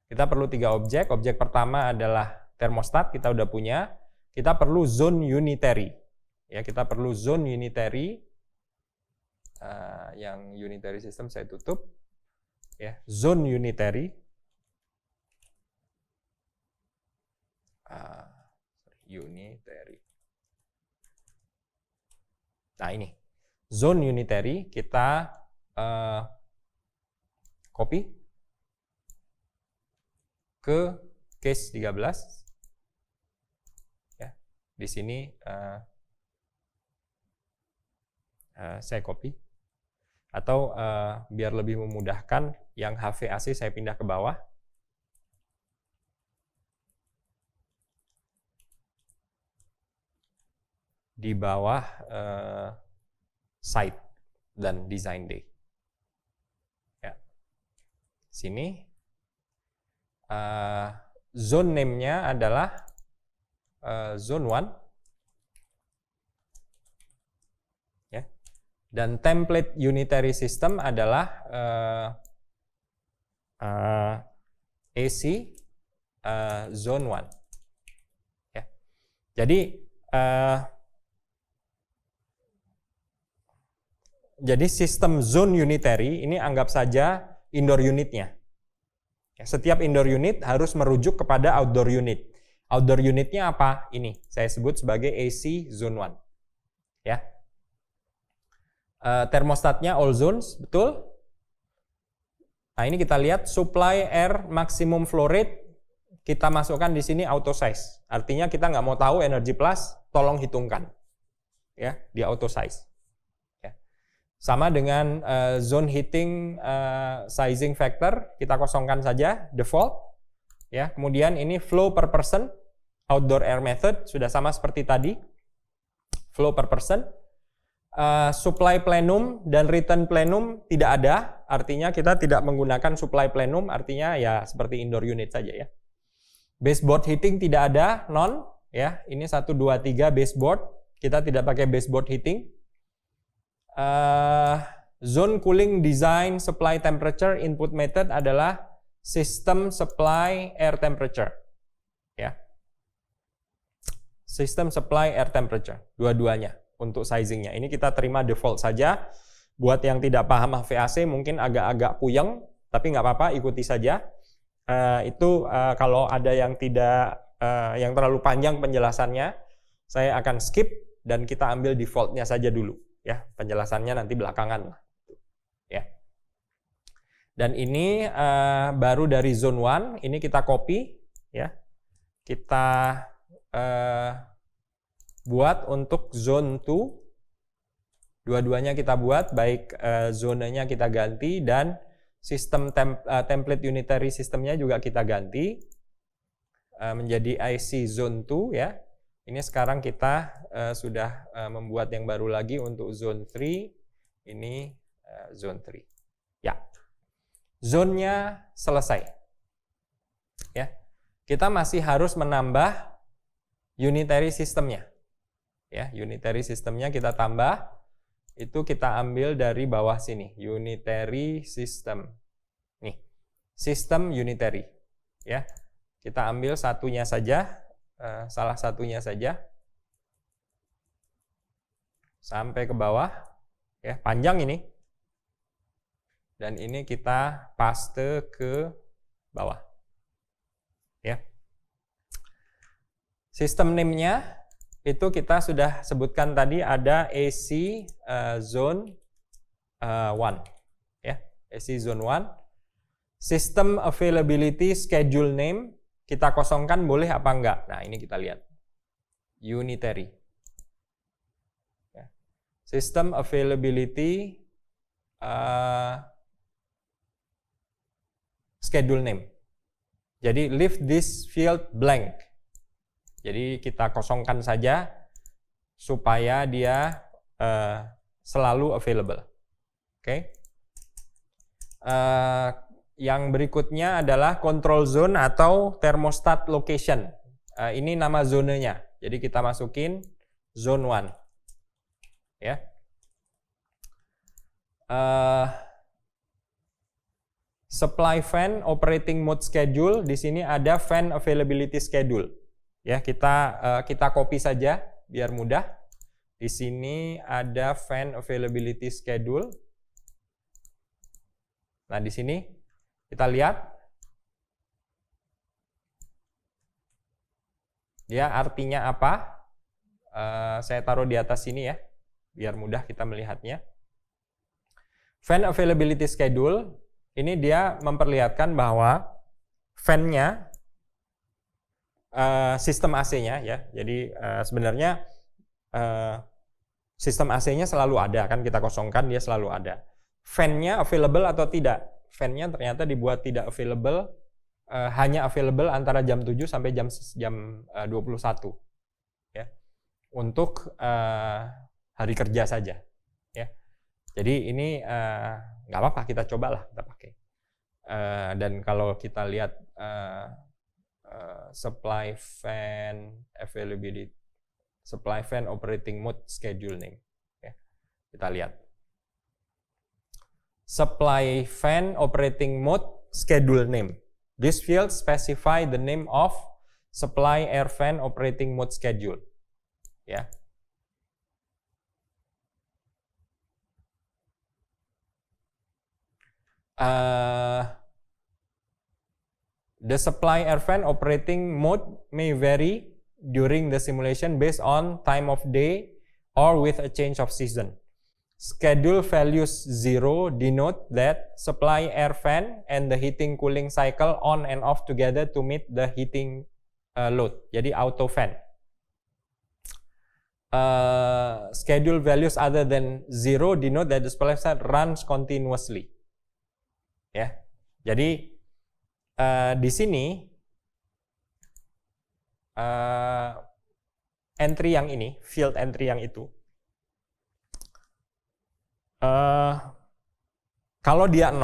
Speaker 1: Kita perlu 3 objek. Objek pertama adalah termostat, kita udah punya. Kita perlu zone unitary. Ya, kita perlu zone unitary. Yang unitary system saya tutup. Ya, zone unitary. Unitary. Nah, ini. Zone unitary kita copy ke case 13. Ya, di sini saya copy. Atau biar lebih memudahkan, yang HVAC saya pindah ke bawah. Di bawah site dan design day. Ya, Sini zone name-nya adalah zone 1 ya. Dan template unitary system adalah AC zone 1 ya. Jadi sistem zone unitary ini anggap saja indoor unitnya. Setiap indoor unit harus merujuk kepada outdoor unit. Outdoor unitnya apa? Ini saya sebut sebagai AC zone 1 ya. Termostatnya all zones, betul? Nah, ini kita lihat supply air maximum flow rate, kita masukkan di sini auto size. Artinya kita nggak mau tahu energy plus, tolong hitungkan ya di auto size. Ya. Sama dengan zone heating sizing factor, kita kosongkan saja default. Ya, kemudian ini flow per person, outdoor air method sudah sama seperti tadi, flow per person. Supply plenum dan return plenum tidak ada, artinya kita tidak menggunakan supply plenum, artinya ya seperti indoor unit saja ya. Baseboard heating tidak ada, none ya. Ini 1 2 3 baseboard, kita tidak pakai baseboard heating. Zone cooling design supply temperature input method adalah system supply air temperature ya. System supply air temperature, dua-duanya. Untuk sizingnya ini kita terima default saja. Buat yang tidak paham HVAC mungkin agak-agak puyeng, tapi nggak apa-apa, ikuti saja. Kalau ada yang yang terlalu panjang penjelasannya, saya akan skip dan kita ambil defaultnya saja dulu ya. Penjelasannya nanti belakangan ya. Dan ini baru dari zone 1, ini kita copy ya. Kita buat untuk zone 2, dua-duanya kita buat, baik zonanya kita ganti dan sistem template unitary sistemnya juga kita ganti menjadi IC zone 2 ya. Ini sekarang kita sudah membuat yang baru lagi untuk zone 3, ini zone 3 ya. Zonnya selesai ya. Kita masih harus menambah unitary sistemnya. Ya, unitary sistemnya kita tambah, itu kita ambil dari bawah sini, unitary system. Nih, sistem unitary. Ya, kita ambil satunya saja, salah satunya saja, sampai ke bawah. Ya, panjang ini. Dan ini kita paste ke bawah. Ya. Sistem name-nya itu kita sudah sebutkan tadi, ada AC zone 1 ya, AC zone 1. System availability schedule name kita kosongkan boleh apa enggak? Nah, ini kita lihat. Unitary. Ya. System availability schedule name. Jadi leave this field blank. Jadi kita kosongkan saja supaya dia selalu available. Oke. Yang berikutnya adalah control zone atau thermostat location. Ini nama zonenya. Jadi kita masukin zone 1. Ya. Supply fan operating mode schedule, di sini ada fan availability schedule. Ya, kita copy saja biar mudah. Di sini ada fan availability schedule. Nah, di sini kita lihat. Ya, artinya apa? Saya taruh di atas sini ya, biar mudah kita melihatnya. Fan availability schedule, ini dia memperlihatkan bahwa fan-nya sistem AC-nya ya. Jadi sebenarnya sistem AC-nya selalu ada, kan kita kosongkan dia selalu ada. Fan-nya available atau tidak? Fan-nya ternyata dibuat tidak available, hanya available antara jam 7 sampai jam 21 ya. Untuk hari kerja saja ya. Jadi ini nggak apa-apa, kita cobalah kita pakai. Dan kalau kita lihat supply fan availability, supply fan operating mode schedule name, ya. Kita lihat supply fan operating mode schedule name. This field specify the name of supply air fan operating mode schedule, ya. The supply air fan operating mode may vary during the simulation based on time of day or with a change of season. Schedule values 0 denote that supply air fan and the heating cooling cycle on and off together to meet the heating load. Jadi auto fan. Schedule values other than 0 denote that the supply fan runs continuously. Ya, jadi di sini entry yang ini, field entry yang itu, kalau dia 0,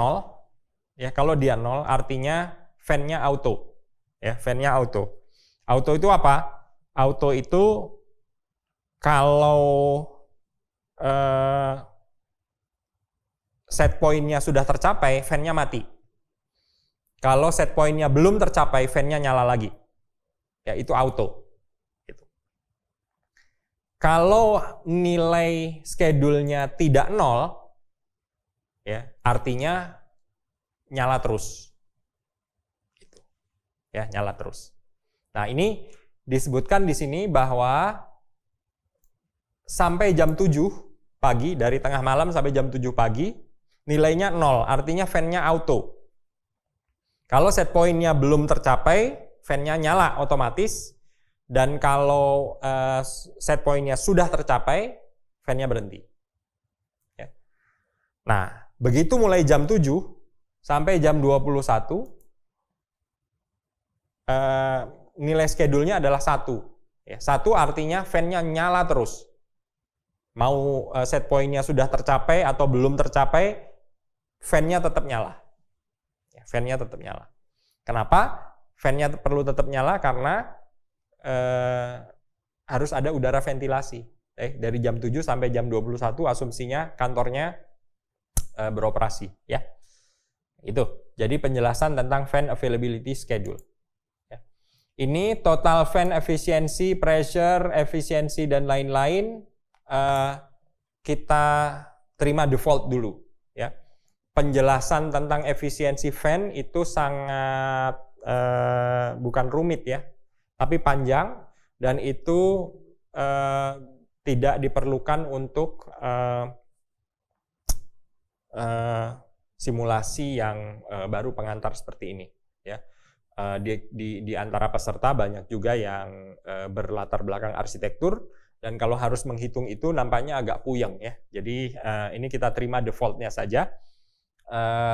Speaker 1: ya kalau dia 0 artinya fan-nya auto, ya fan-nya auto. Auto itu apa? Auto itu kalau set point-nya sudah tercapai, fan-nya mati. Kalau set point-nya belum tercapai, fan-nya nyala lagi. Ya, itu auto. Gitu. Kalau nilai schedule-nya tidak 0, ya, artinya nyala terus. Gitu. Ya, nyala terus. Nah, ini disebutkan di sini bahwa sampai jam 7 pagi, dari tengah malam sampai jam 7 pagi, nilainya 0, artinya fan-nya auto. Kalau set point-nya belum tercapai, fan-nya nyala otomatis, dan kalau set point-nya sudah tercapai, fan-nya berhenti. Ya. Nah, begitu mulai jam 7 sampai jam 21, nilai schedule-nya adalah 1. Ya, 1 artinya fan-nya nyala terus. Mau set point-nya sudah tercapai atau belum tercapai, fan-nya tetap nyala. Ya, fan-nya tetap nyala. Kenapa? Fan-nya perlu tetap nyala karena harus ada udara ventilasi. Dari jam 7 sampai jam 21 asumsinya kantornya beroperasi. Ya, itu. Jadi penjelasan tentang fan availability schedule. Ya. Ini total fan efficiency, pressure, efisiensi, dan lain-lain. Kita terima default dulu, ya. Penjelasan tentang efisiensi fan itu sangat bukan rumit, ya, tapi panjang, dan itu tidak diperlukan untuk simulasi yang baru pengantar seperti ini, ya. Di antara peserta banyak juga yang berlatar belakang arsitektur, dan kalau harus menghitung itu nampaknya agak puyeng, ya. Jadi ini kita terima defaultnya saja.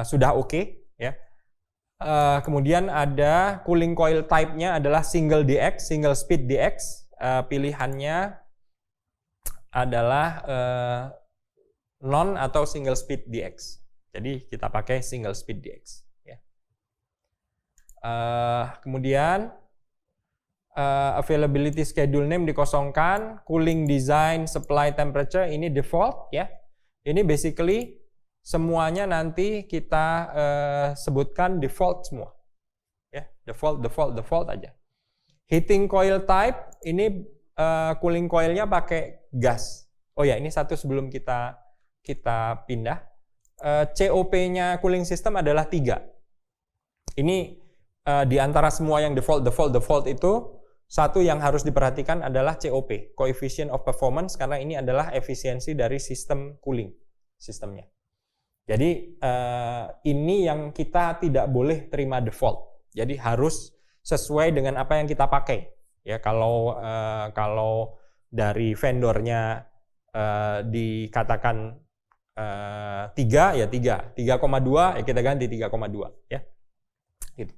Speaker 1: Sudah oke, ya. Kemudian ada cooling coil type-nya adalah single DX, single speed DX. Pilihannya adalah non atau single speed DX. Jadi kita pakai single speed DX, ya. Kemudian availability schedule name dikosongkan, cooling design, supply temperature ini default, ya. Ini basically semuanya nanti kita sebutkan default semua, ya, default aja. Heating coil type ini cooling coilnya pakai gas. Oh ya, ini satu sebelum kita pindah. COP-nya cooling system adalah 3. Ini di antara semua yang default itu, satu yang harus diperhatikan adalah COP, coefficient of performance, karena ini adalah efisiensi dari sistem cooling sistemnya. Jadi ini yang kita tidak boleh terima default. Jadi harus sesuai dengan apa yang kita pakai. Ya, kalau dari vendornya dikatakan 3 ya 3, 3,2 ya kita ganti 3,2, ya. Gitu.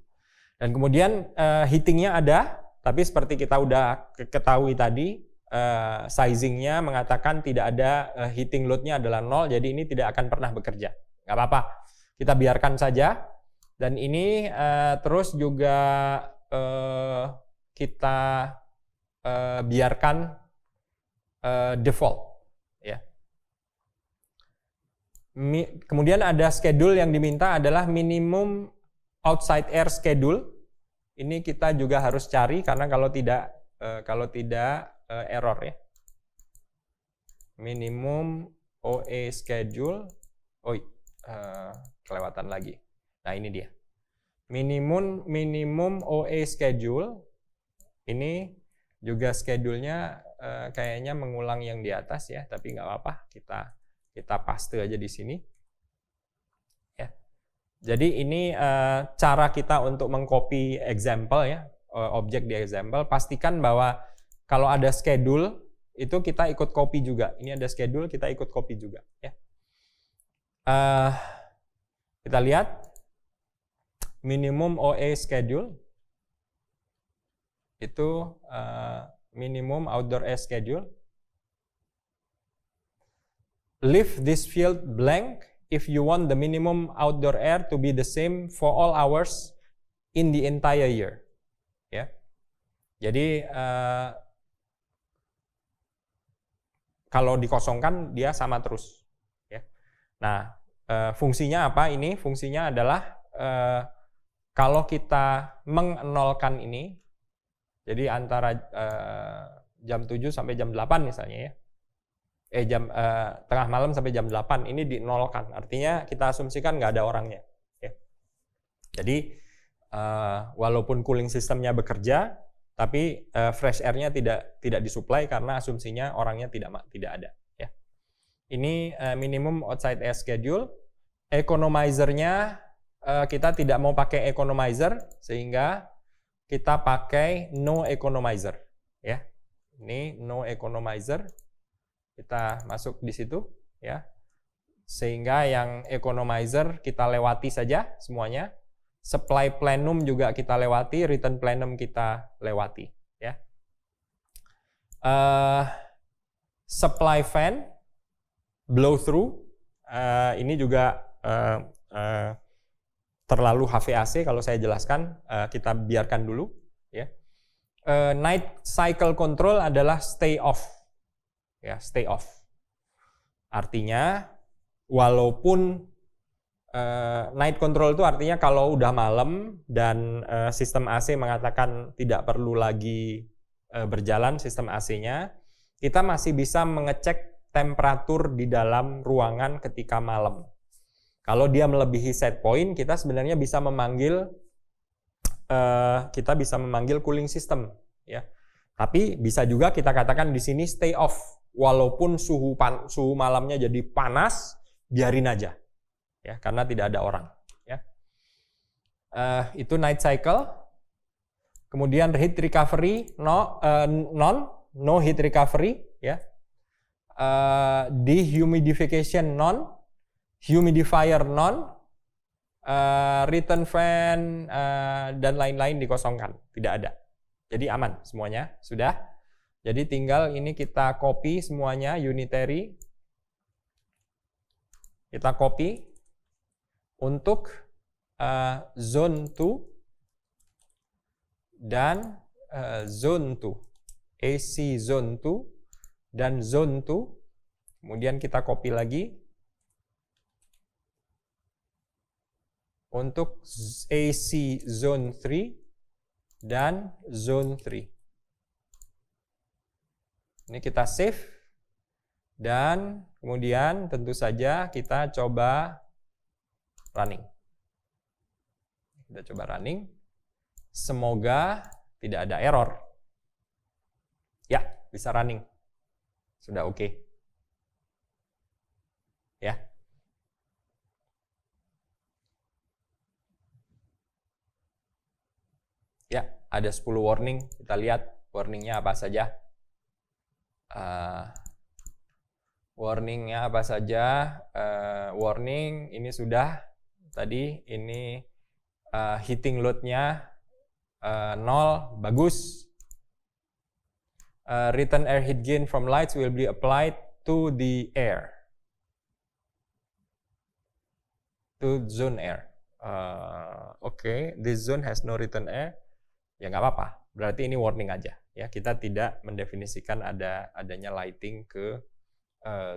Speaker 1: Dan kemudian heatingnya ada, tapi seperti kita udah ketahui tadi, sizingnya mengatakan tidak ada heating load-nya adalah 0, jadi ini tidak akan pernah bekerja. Nggak apa-apa, kita biarkan saja. Dan ini terus juga kita biarkan default, ya. Kemudian ada schedule yang diminta adalah minimum outside air schedule. Ini kita juga harus cari karena kalau tidak error, ya. Minimum OA schedule. Kelewatan lagi. Nah, ini dia. Minimum OA schedule. Ini juga schedule-nya kayaknya mengulang yang di atas, ya, tapi nggak apa-apa. Kita paste aja di sini. Ya. Jadi ini cara kita untuk mengcopy example, ya, objek di example. Pastikan bahwa kalau ada schedule itu kita ikut copy juga. Ini ada schedule, kita ikut copy juga, ya. Kita lihat minimum OA schedule itu minimum outdoor air schedule. Leave this field blank if you want the minimum outdoor air to be the same for all hours in the entire year. Ya, jadi kalau dikosongkan dia sama terus. Ya. Nah, fungsinya apa ini? Fungsinya adalah kalau kita mengnolkan ini, jadi antara jam 7 sampai jam 8 misalnya, ya. Tengah malam sampai jam 8 ini dinolkan. Artinya kita asumsikan nggak ada orangnya, ya. Jadi walaupun cooling sistemnya bekerja, tapi fresh air-nya tidak disuplai karena asumsinya orangnya tidak ada, ya. Ini minimum outside air schedule. Economizer-nya kita tidak mau pakai economizer, sehingga kita pakai no economizer, ya. Ini no economizer, kita masuk di situ, ya. Sehingga yang economizer kita lewati saja semuanya. Supply plenum juga kita lewati, return plenum kita lewati, ya. Supply fan, blow through, ini juga terlalu HVAC kalau saya jelaskan, kita biarkan dulu, ya. Night cycle control adalah stay off, ya, stay off. Artinya walaupun night control itu artinya kalau udah malam dan sistem AC mengatakan tidak perlu lagi berjalan sistem AC-nya, kita masih bisa mengecek temperatur di dalam ruangan ketika malam. Kalau dia melebihi set point, kita sebenarnya bisa memanggil cooling system, ya. Tapi bisa juga kita katakan di sini stay off, walaupun suhu malamnya jadi panas, biarin aja, ya, karena tidak ada orang, ya. Itu night cycle. Kemudian heat recovery no heat recovery, ya. Dehumidification non, humidifier non, return fan dan lain-lain dikosongkan, tidak ada. Jadi aman semuanya, sudah. Jadi tinggal ini kita copy semuanya unitary. Kita copy untuk zone 2 dan zone 2, AC zone 2 dan zone 2. Kemudian kita copy lagi untuk AC zone 3 dan zone 3. Ini kita save dan kemudian tentu saja kita coba running. Kita coba running. Semoga tidak ada error. Ya, bisa running. Sudah oke. Ya. Ya, ada 10 warning. Kita lihat warningnya apa saja. Warningnya apa saja? Warning ini sudah tadi, ini heating load-nya 0, bagus. Return air heat gain from lights will be applied to the air, to zone air. Oke, this zone has no return air. Ya nggak apa-apa. Berarti ini warning aja. Ya, kita tidak mendefinisikan adanya lighting ke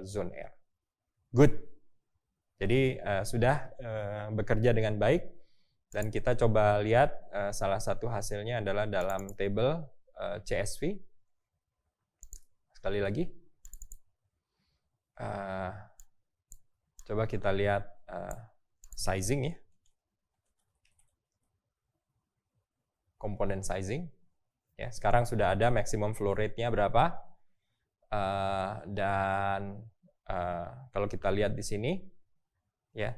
Speaker 1: zone air. Good. Jadi sudah bekerja dengan baik, dan kita coba lihat salah satu hasilnya adalah dalam table CSV. Sekali lagi, coba kita lihat sizing ya, komponen sizing. Ya, sekarang sudah ada maximum flow rate-nya berapa, dan kalau kita lihat di sini, ya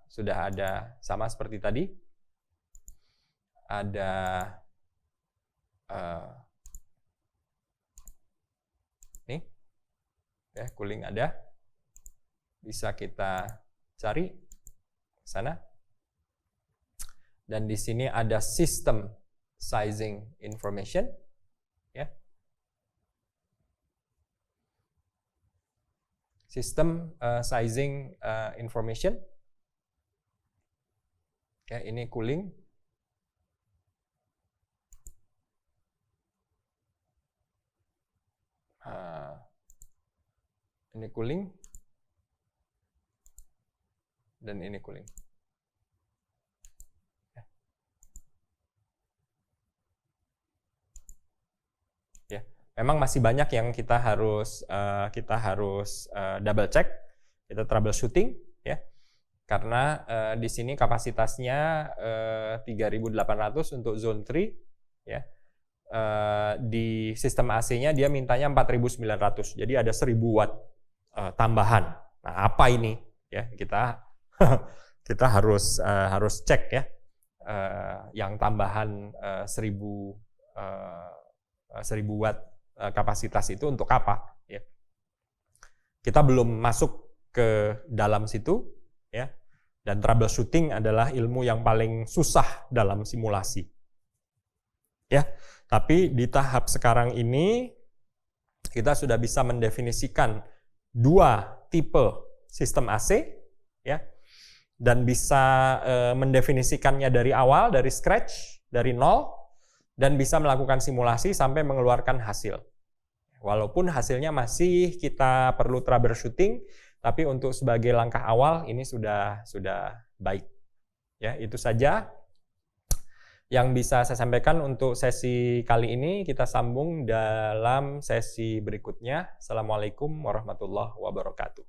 Speaker 1: sudah ada sama seperti tadi, ada nih, ya cooling ada, bisa kita cari sana, dan di sini ada system sizing information, ya. System sizing information. Ya, ini cooling. Ini cooling. Dan ini cooling. Ya. Memang masih banyak yang kita harus double check, kita troubleshooting ya. Karena di sini kapasitasnya 3.800 untuk zone 3 ya. Di sistem AC-nya dia mintanya 4.900. Jadi ada 1.000 watt tambahan. Nah, apa ini? Ya, kita harus cek ya. Yang tambahan 1.000 watt kapasitas itu untuk apa ya. Kita belum masuk ke dalam situ ya, dan troubleshooting adalah ilmu yang paling susah dalam simulasi ya. Tapi di tahap sekarang ini kita sudah bisa mendefinisikan 2 tipe sistem AC ya, dan bisa mendefinisikannya dari awal, dari scratch, dari nol, dan bisa melakukan simulasi sampai mengeluarkan hasil. Walaupun hasilnya masih kita perlu troubleshooting, tapi untuk sebagai langkah awal ini sudah baik. Ya, itu saja yang bisa saya sampaikan untuk sesi kali ini. Kita sambung dalam sesi berikutnya. Assalamualaikum warahmatullahi wabarakatuh.